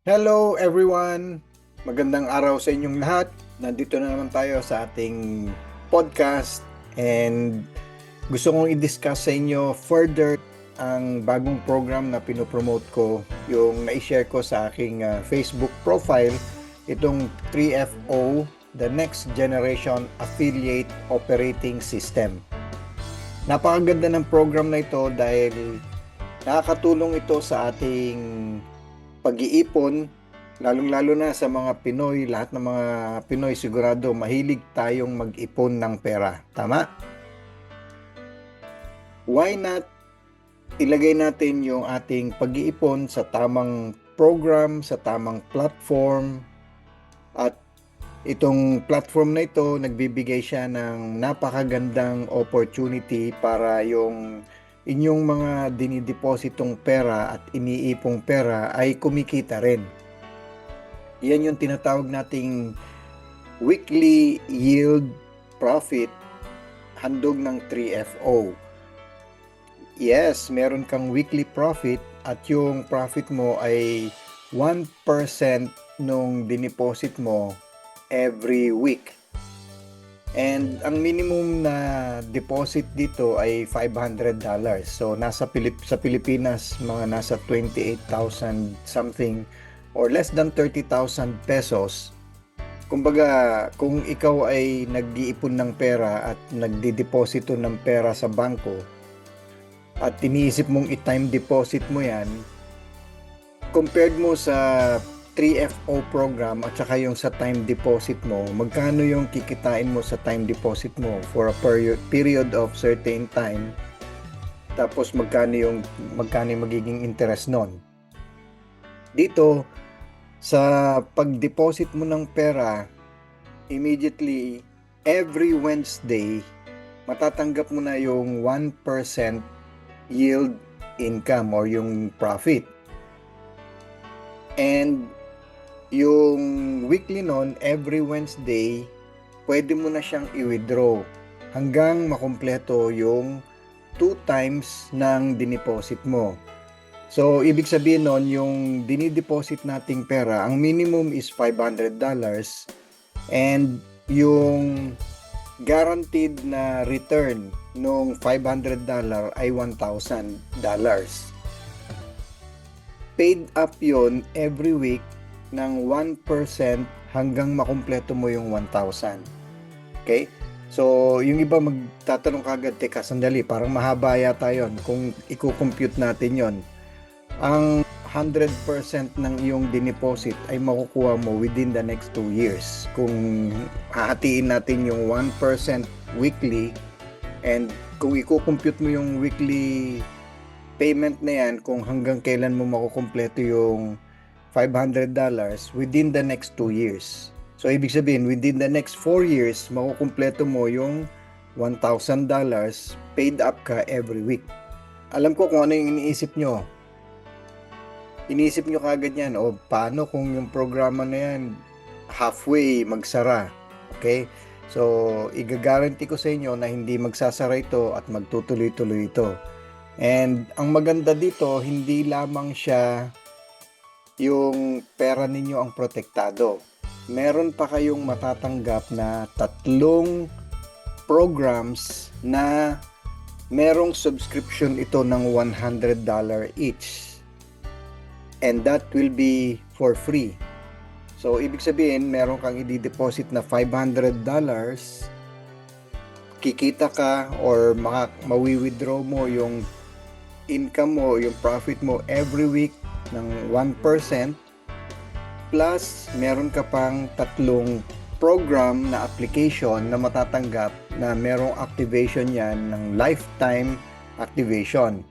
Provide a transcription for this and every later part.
Hello everyone! Magandang araw sa inyong lahat. Nandito na naman tayo sa ating podcast and gusto kong i-discuss sa inyo further ang bagong program na pinopromote ko, yung na-share ko sa aking Facebook profile, itong 3FO, the Next Generation Affiliate Operating System. Napakaganda ng program na ito dahil nakakatulong ito sa ating pag-iipon, lalong-lalo na sa mga Pinoy. Lahat ng mga Pinoy sigurado mahilig tayong mag-ipon ng pera. Tama? Why not ilagay natin yung ating pag-iipon sa tamang program, sa tamang platform, at itong platform na ito, nagbibigay siya ng napakagandang opportunity para yung inyong mga dinidepositong pera at iniipong pera ay kumikita rin. Yan yung tinatawag nating weekly yield profit, handog ng 3FO. Yes, meron kang weekly profit at yung profit mo ay 1% nung dineposit mo every week. And ang minimum na deposit dito ay $500. So sa Pilipinas mga nasa 28,000 something or less than 30,000 pesos. Kumbaga, kung ikaw ay nag-iipon ng pera at nagdideposito ng pera sa bangko at iniisip mong i-time deposit mo yan, compared mo sa 3FO program at saka yung sa time deposit mo, magkano yung kikitain mo sa time deposit mo for a period of certain time, tapos magkano yung magiging interest nun. Dito sa pag-deposit mo ng pera, immediately every Wednesday matatanggap mo na yung 1% yield income or yung profit. And yung weekly nun, every Wednesday, pwede mo na siyang i-withdraw hanggang makumpleto yung 2 times ng dineposit mo. So, ibig sabihin nun, yung dinideposit nating pera, ang minimum is $500 and yung guaranteed na return nung $500 ay $1,000. Paid up yon every week ng 1% hanggang makumpleto mo yung 1,000. Okay? So, yung iba magtatanong kagad, teka, sandali, parang mahaba yata yun kung i-compute natin yon. Ang 100% ng iyong dineposit ay makukuha mo within the next 2 years. Kung hahatiin natin yung 1% weekly and kung i-compute mo yung weekly payment na yan, kung hanggang kailan mo makukumpleto yung $500 within the next 2 years. So, ibig sabihin, within the next 4 years, makukumpleto mo yung $1,000, paid up ka every week. Alam ko kung ano yung iniisip nyo. Iniisip nyo kagad yan, o paano kung yung programa na yan halfway magsara? Okay? So, igagaranti ko sa inyo na hindi magsasara ito at magtutuloy-tuloy ito. And ang maganda dito, hindi lamang siya yung pera ninyo ang protektado. Meron pa kayong matatanggap na 3 programs na merong subscription ito ng $100 each. And that will be for free. So, ibig sabihin, meron kang i-deposit na $500, kikita ka or mawi-withdraw mo yung income mo, yung profit mo every week ng 1%, plus meron ka pang 3 program na application na matatanggap na merong activation yan ng lifetime activation.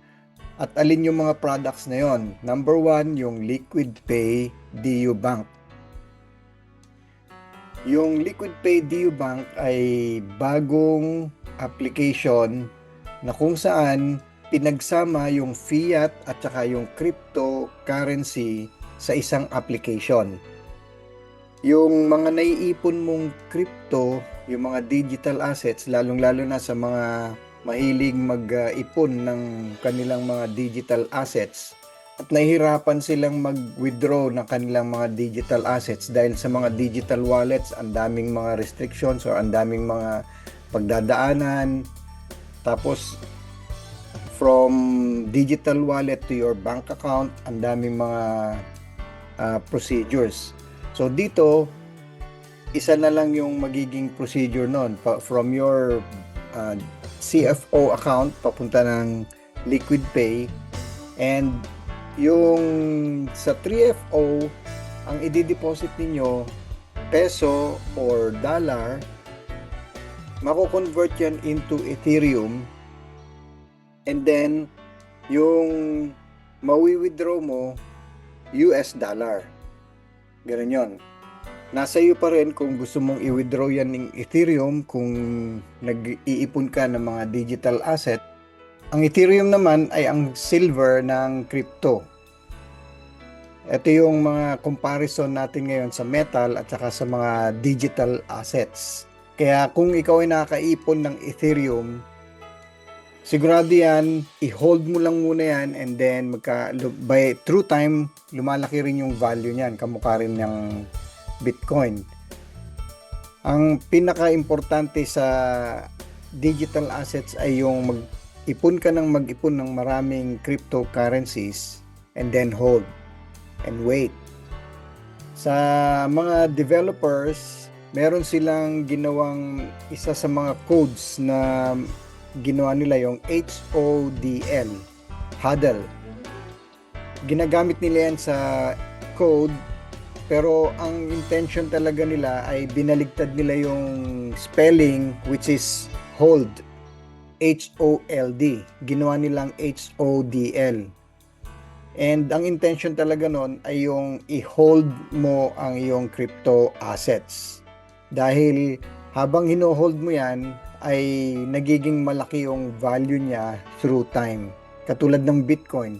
At alin yung mga products na yon? Number 1, yung Liquid Pay DU Bank. Yung Liquid Pay DU Bank ay bagong application na kung saan pinagsama yung fiat at saka yung cryptocurrency sa isang application. Yung mga naiipon mong crypto, yung mga digital assets, lalong-lalo na sa mga mahilig mag-ipon ng kanilang mga digital assets, at nahihirapan silang mag-withdraw ng kanilang mga digital assets dahil sa mga digital wallets, ang daming mga restrictions or ang daming mga pagdadaanan. Tapos from digital wallet to your bank account, ang daming mga procedures. So dito, isa na lang yung magiging procedure nun. From your CFO account, papunta ng Liquid Pay, and yung sa 3FO, ang i-deposit ninyo, peso or dollar, mako-convert yan into Ethereum, and then yung mawi-withdraw mo, US dollar. Ganun yun. Nasa iyo pa rin kung gusto mong i-withdraw yan ng Ethereum, kung nag-iipon ka ng mga digital asset. Ang Ethereum naman ay ang silver ng crypto. Ito yung mga comparison natin ngayon sa metal at saka sa mga digital assets. Kaya kung ikaw ay nakakaipon ng Ethereum, sigurado yan, i-hold mo lang muna yan, and then through time, lumalaki rin yung value niyan, kamukha rin ng Bitcoin. Ang pinaka-importante sa digital assets ay yung mag-ipon ka ng maraming cryptocurrencies and then hold and wait. Sa mga developers, meron silang ginawang isa sa mga codes na ginawa nila, yung HODL, HODL. Ginagamit nila yan sa code, pero ang intention talaga nila ay binaligtad nila yung spelling, which is hold, HOLD. Ginawa nilang HODL. And ang intention talaga nun ay yung i-hold mo ang iyong crypto assets. Dahil habang hino-hold mo yan, ay nagiging malaki yung value niya through time. Katulad ng Bitcoin.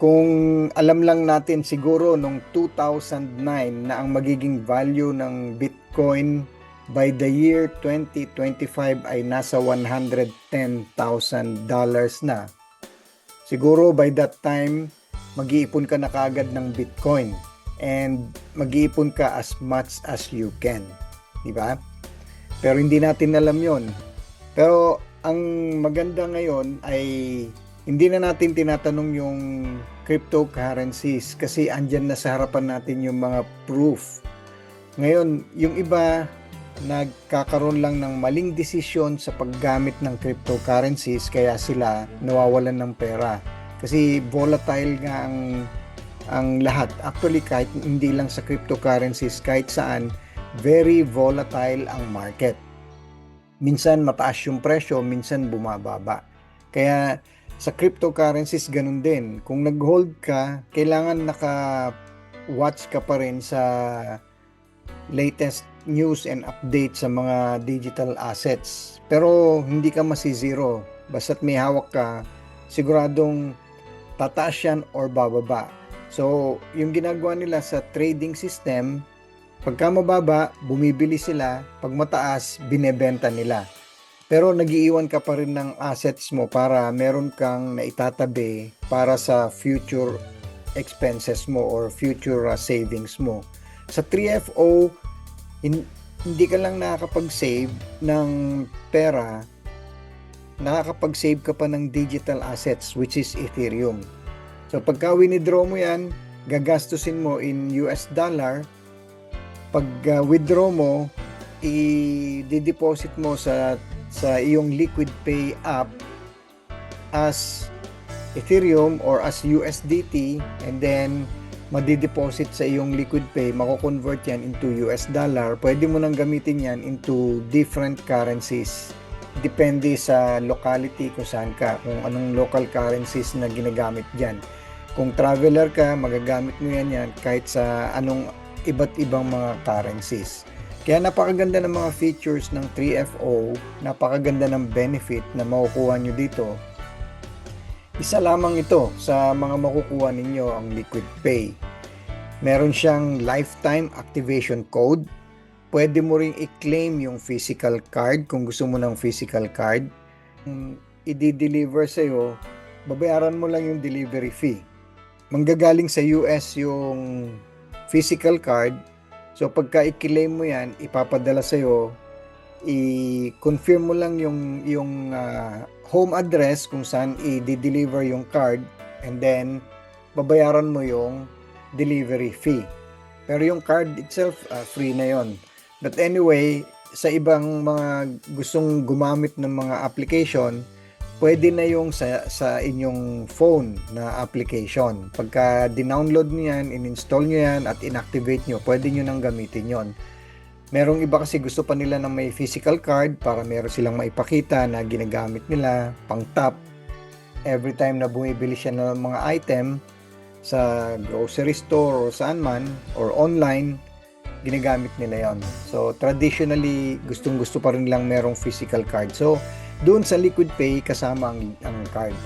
Kung alam lang natin siguro nung 2009 na ang magiging value ng Bitcoin by the year 2025 ay nasa $110,000 na. Siguro by that time, mag-iipon ka na kaagad ng Bitcoin and mag-iipon ka as much as you can. Diba? Pero hindi natin alam yon. Pero ang maganda ngayon ay hindi na natin tinatanong yung cryptocurrencies kasi andyan na sa harapan natin yung mga proof. Ngayon, yung iba nagkakaroon lang ng maling desisyon sa paggamit ng cryptocurrencies, kaya sila nawawalan ng pera. Kasi volatile nga ang lahat. Actually, kahit hindi lang sa cryptocurrencies, kahit saan, very volatile ang market. Minsan mataas yung presyo, minsan bumababa. Kaya sa cryptocurrencies ganun din. Kung nag-hold ka, kailangan naka-watch ka pa rin sa latest news and update sa mga digital assets. Pero hindi ka masizero. Basta't may hawak ka, siguradong tataas yan or bababa. So, yung ginagawa nila sa trading system, pagka mababa, bumibili sila. Pag mataas, binebenta nila. Pero nag-iiwan ka pa rin ng assets mo para meron kang naitatabi para sa future expenses mo or future savings mo. Sa 3FO, hindi ka lang nakakapag-save ng pera, nakakapag-save ka pa ng digital assets, which is Ethereum. So pagka winidraw mo yan, gagastusin mo in US dollar. Pag withdraw mo, i-deposit mo sa iyong Liquid Pay app as Ethereum or as USDT, and then madideposit sa iyong Liquid Pay, mako-convert yan into US dollar. Pwede mo nang gamitin yan into different currencies. Depende sa locality kung saan ka, kung anong local currencies na ginagamit dyan. Kung traveler ka, magagamit mo yan kahit sa anong iba't ibang mga currencies. Kaya napakaganda ng mga features ng 3FO, napakaganda ng benefit na makukuha nyo dito. Isa lamang ito sa mga makukuha ninyo, ang Liquid Pay. Meron siyang lifetime activation code. Pwede mo ring i-claim yung physical card kung gusto mo ng physical card. I-deliver sa'yo babayaran mo lang yung delivery fee. Manggagaling sa US yung physical card. So pagka i-claim mo yan, ipapadala sa'yo, i-confirm mo lang yung home address kung saan i-deliver yung card, and then babayaran mo yung delivery fee. Pero yung card itself, free na yon. But anyway, sa ibang mga gustong gumamit ng mga application, pwede na yung sa inyong phone na application. Pagka dinownload nyo yan, in-install nyo yan, at inactivate nyo, pwede nyo nang gamitin yon. Merong iba kasi gusto pa nila ng may physical card para meron silang maipakita na ginagamit nila pang tap every time na bumibili siya ng mga item sa grocery store o saan man or online, ginagamit nila yon. So traditionally, gustong-gusto pa rin lang merong physical card. So doon sa Liquid Pay kasama ang card.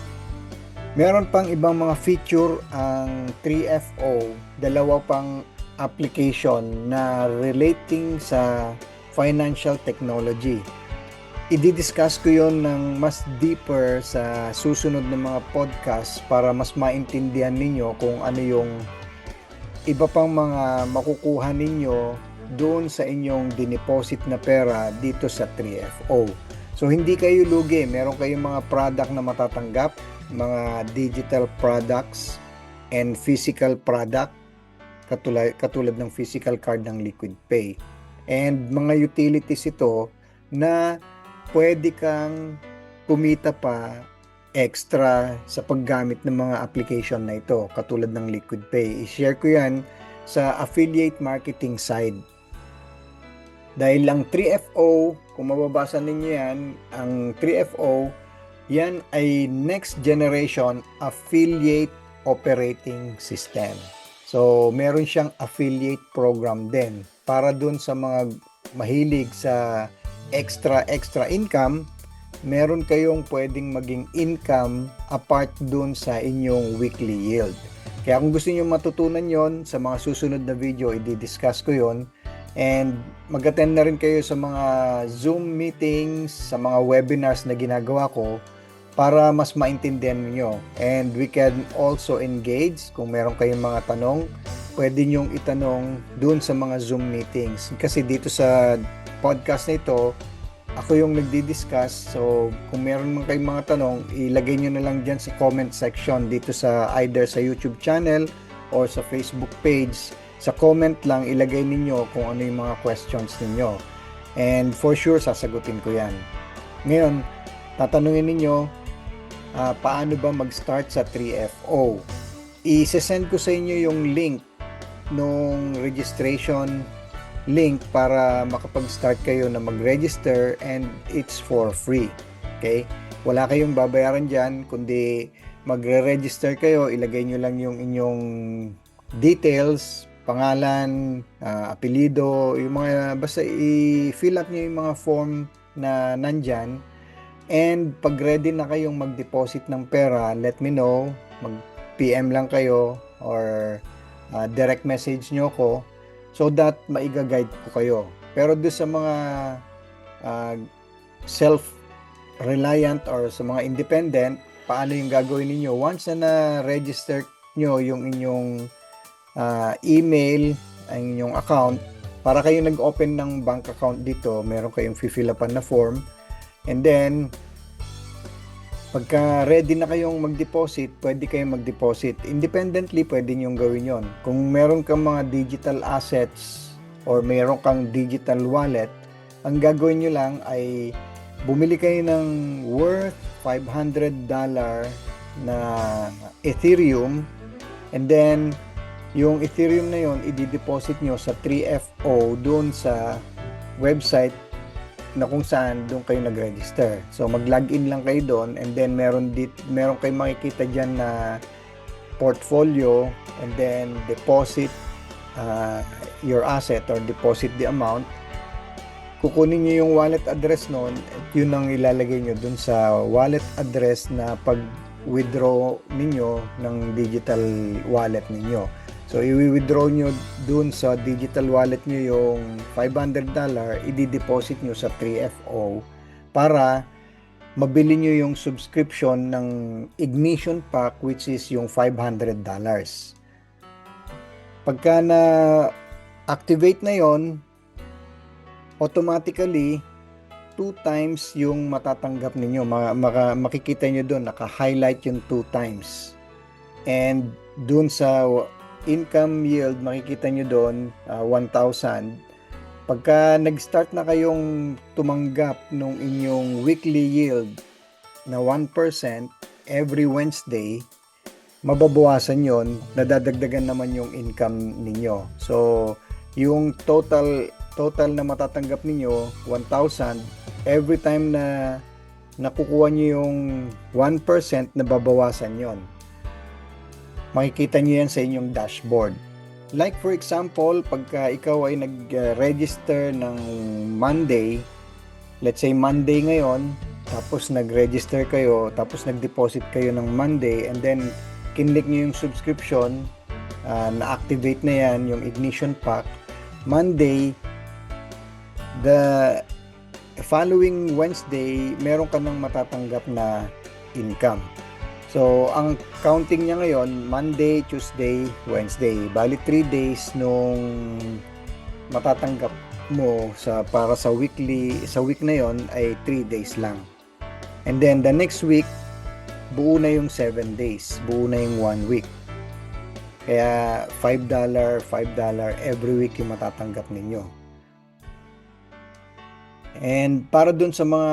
Meron pang ibang mga feature ang 3FO, dalawa pang application na relating sa financial technology. I-discuss ko yon ng mas deeper sa susunod na mga podcast para mas maintindihan ninyo kung ano yung iba pang mga makukuha ninyo doon sa inyong dineposit na pera dito sa 3FO. So hindi kayo lugi, meron kayong mga product na matatanggap, mga digital products and physical product katulad ng physical card ng Liquid Pay. And mga utilities ito na pwede kang kumita pa extra sa paggamit ng mga application na ito katulad ng Liquid Pay. I-share ko yan sa affiliate marketing side. Dahil lang 3FO, kung mababasa ninyo yan, ang 3FO, yan ay next generation affiliate operating system. So, meron siyang affiliate program din para dun sa mga mahilig sa extra income, meron kayong pwedeng maging income apart dun sa inyong weekly yield. Kaya kung gusto niyo matutunan yon sa mga susunod na video, i-discuss ko yon. And mag-attend na rin kayo sa mga Zoom meetings, sa mga webinars na ginagawa ko para mas maintindihan niyo. And we can also engage kung meron kayong mga tanong, pwede niyong itanong dun sa mga Zoom meetings. Kasi dito sa podcast na ito, ako yung nagdi-discuss. So kung meron man kayong mga tanong, ilagay nyo na lang dyan sa comment section dito sa either sa YouTube channel or sa Facebook page. Sa comment lang, ilagay ninyo kung ano yung mga questions ninyo. And for sure, sasagutin ko yan. Ngayon, tatanungin ninyo, paano ba mag-start sa 3FO? I-send ko sa inyo yung link nung registration link para makapag-start kayo na mag-register, and it's for free. Okay? Wala kayong babayaran dyan, kundi magre-register kayo, ilagay nyo lang yung inyong details, pangalan, apelido, yung mga, basta i-fill up nyo yung mga form na nandyan. And pag ready na kayong mag-deposit ng pera, let me know, mag-PM lang kayo or direct message nyo ko so that maiga-guide ko kayo. Pero doon sa mga self-reliant or sa mga independent, paano yung gagawin ninyo? Once na na-register nyo yung inyong email, ang inyong account, para kayo nag-open ng bank account dito, meron kayong fill upan na form. And then, pagka ready na kayong mag-deposit, pwede kayong mag-deposit. Independently, pwede nyo gawin yon. Kung meron kang mga digital assets or meron kang digital wallet, ang gagawin nyo lang ay bumili kayo ng worth $500 na Ethereum, and then yung Ethereum na yon i-deposit nyo sa 3FO doon sa website na kung saan doon kayo nag-register. So mag-login lang kayo doon, and then meron kayong makikita dyan na portfolio, and then deposit your asset or deposit the amount. Kukunin nyo yung wallet address noon, at yun ang ilalagay nyo doon sa wallet address na pag-withdraw ninyo ng digital wallet ninyo. So, i-withdraw nyo dun sa digital wallet nyo yung $500, i-deposit nyo sa 3FO para mabili nyo yung subscription ng Ignition Pack, which is yung $500. Pagka na-activate na yon, automatically 2 times yung matatanggap ninyo. Makikita nyo doon, naka-highlight yung 2 times. And doon sa income yield, makikita nyo doon, 1,000. Pagka nag-start na kayong tumanggap ng inyong weekly yield na 1% every Wednesday, mababawasan yon, nadadagdagan naman yung income ninyo. So, yung total na matatanggap ninyo, 1,000, every time na nakukuha nyo yung 1%, nababawasan yon. Makikita nyo yan sa inyong dashboard. Like for example, pagka ikaw ay nag-register ng Monday, let's say Monday ngayon, tapos nag-register kayo, tapos nag-deposit kayo ng Monday, and then kinlik nyo yung subscription, na-activate na yan, yung Ignition Pack, Monday, the following Wednesday, meron ka nang matatanggap na income. So, ang counting niya ngayon, Monday, Tuesday, Wednesday. Bali 3 days nung matatanggap mo para sa week na yon ay 3 days lang. And then the next week, buo na yung 7 days. Buo na yung 1 week. Kaya $5 every week yung matatanggap ninyo. And para dun sa mga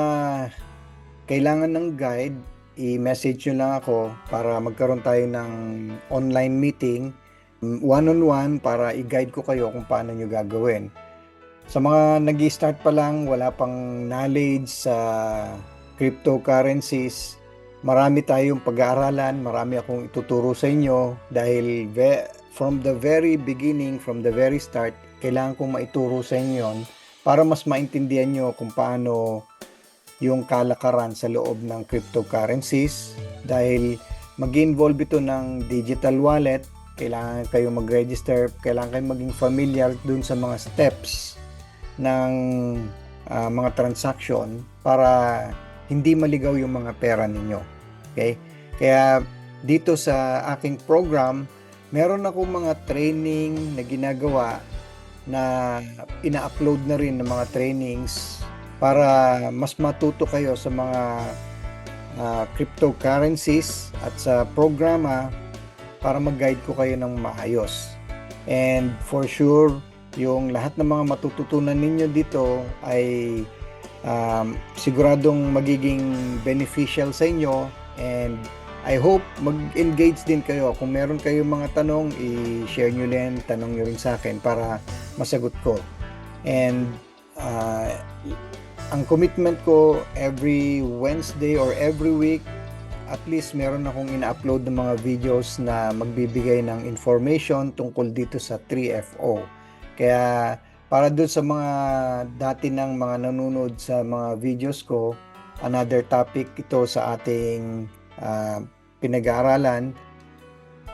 kailangan ng guide, i-message nyo lang ako para magkaroon tayo ng online meeting, one-on-one, para i-guide ko kayo kung paano nyo gagawin. Sa mga nag-i-start pa lang, wala pang knowledge sa cryptocurrencies, marami tayong pag-aaralan, marami akong ituturo sa inyo dahil from the very beginning, from the very start, kailangan kong maituro sa inyo yun para mas maintindihan nyo kung paano yung kalakaran sa loob ng cryptocurrencies. Dahil mag-involve ito ng digital wallet, kailangan kayo mag-register, kailangan kayo maging familiar dun sa mga steps ng mga transaction para hindi maligaw yung mga pera ninyo. Okay? Kaya dito sa aking program, meron akong mga training na ginagawa na ina-upload na rin ng mga trainings para mas matuto kayo sa mga cryptocurrencies at sa programa para mag-guide ko kayo ng maayos. And for sure, yung lahat ng mga matututunan ninyo dito ay siguradong magiging beneficial sa inyo, and I hope mag-engage din kayo. Kung meron kayong mga tanong, i-share nyo rin, tanong nyo rin sa akin para masagot ko. And ang commitment ko, every Wednesday or every week, at least meron akong ina-upload ng mga videos na magbibigay ng information tungkol dito sa 3FO. Kaya para doon sa mga dati ng mga nanonood sa mga videos ko, another topic ito sa ating pinag-aaralan.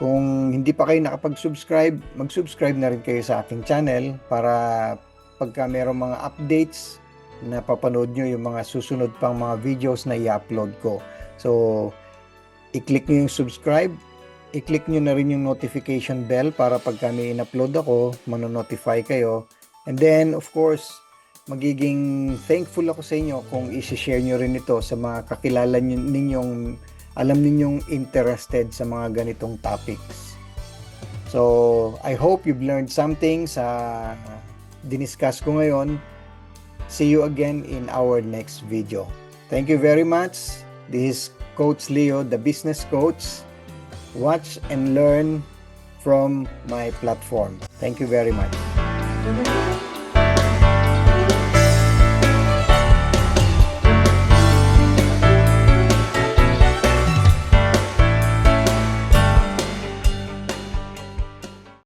Kung hindi pa kayo nakapag-subscribe, mag-subscribe na rin kayo sa aking channel para pagka mayroong mga updates na papanood nyo yung mga susunod pang mga videos na i-upload ko. So, i-click nyo yung subscribe, i-click nyo na rin yung notification bell para pagka may in-upload ako, manonotify kayo. And then, of course, magiging thankful ako sa inyo kung i-share nyo rin ito sa mga kakilala ninyong alam ninyong interested sa mga ganitong topics. So, I hope you've learned something sa diniscuss ko ngayon. See you again in our next video. Thank you very much. This is Coach Leo, the business coach. Watch and learn from my platform. Thank you very much.